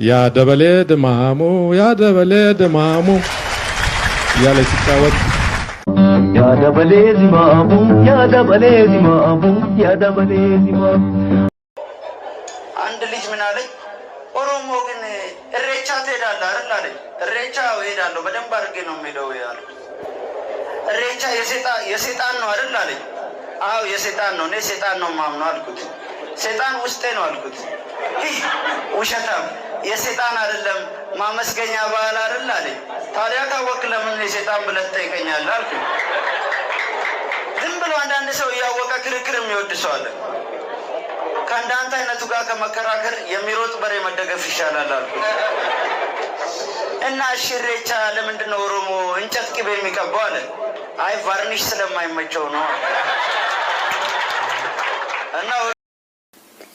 ያ ደበሌ ድማሙ ያ ደበሌ ድማሙ ያለ ሲጫወት ያ ደበሌ ድማሙ ያ ደበሌ ድማሙ ያ ደበሌ ድማሙ። አንድ ልጅ ምን አለኝ፣ ኦሮሞ ግን እሬቻ ትሄዳለህ አይደል አለኝ። እሬቻ እሄዳለሁ በደንብ አድርጌ ነው የምሄደው ያለው። እሬቻ የሰይጣን ነው አይደል አለኝ። አዎ የሰይጣን ነው፣ እኔ ሰይጣን ነው ማምነው አልኩት። ሰይጣን ውስጤ ነው አልኩት። ውሸታም የሰይጣን አይደለም ማመስገኛ ባህል አይደል አለኝ። ታዲያ ካወቅ ለምን የሰይጣን ብለህ ትጠይቀኛለህ አልኩት። ዝም ብሎ አንዳንድ ሰው እያወቀ ክርክር የሚወድ ሰው አለ። ከአንዳንድ አይነቱ ጋር ከመከራከር የሚሮጥ በሬ መደገፍ ይሻላል አልኩት። እና እሺ ኢሬቻ ለምንድን ነው ኦሮሞ እንጨት ቅቤ የሚቀባው አለ። አይ ቫርኒሽ ስለማይመቸው ነው። እና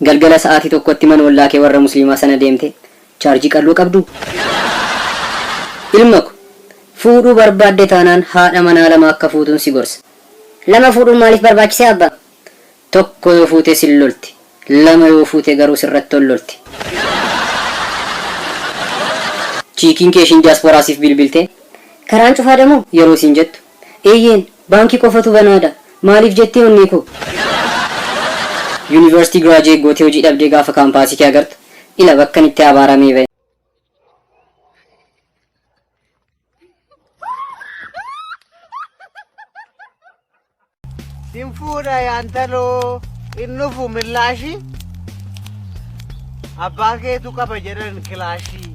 ገልገለ ሰዓቲ tokkotti man wallaakee warra musliimaa sana deemte chaarjii qalloo qabdu ilmako fuudhuu barbaadde taanaan haadha manaa lama akka fuutuun si gorsa. Lama fuudhuun maaliif barbaachisee abba? Tokko yoo fuute sin lolti, lama yoo fuute garuu sirratti ol lolti. Chiikiin kee shin diiyaasporaasiif bilbilte karaan cufaa deemu yeroo siin jettu eeyyeen baankii qofatu banaadha maaliif jettee onnee koo ዩኒቨርሲቲ ግራጁዌት ጎቴ hojii dhabdee gaafa kaampaasii kee agartu ila bakka itti abaaramee ba'e. Sinfuudha yaantaloo innufu millaashi abbaa keetu qaba jedhan kilaashii.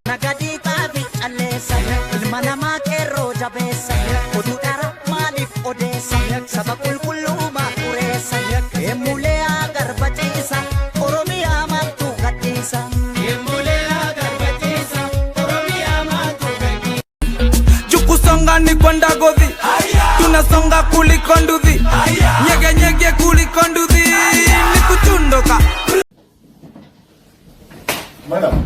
Nagadi qabi alleessa ilma namaa qeerroo jabeessa oduu dhara maaliif odeessa saba qulqullummaa qureessa eemulee agarbachiisa oromiyaa maaltu gadhiisa. Jukusonga ni kwenda godhi tunasonga kuliko nduthi nyege nyege kuliko nduthi ni kuchundoka. Madam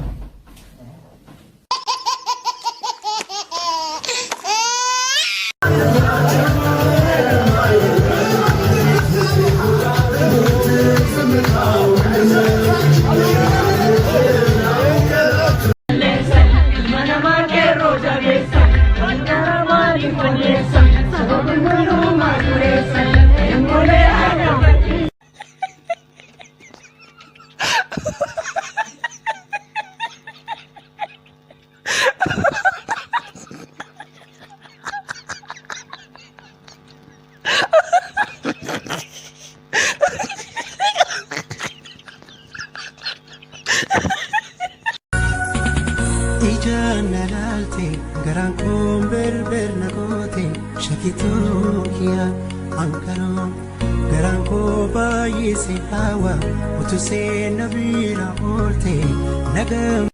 Garankon berber nagote shakito kia ankaro garanko bayi se hawa utuse nabira orte nagam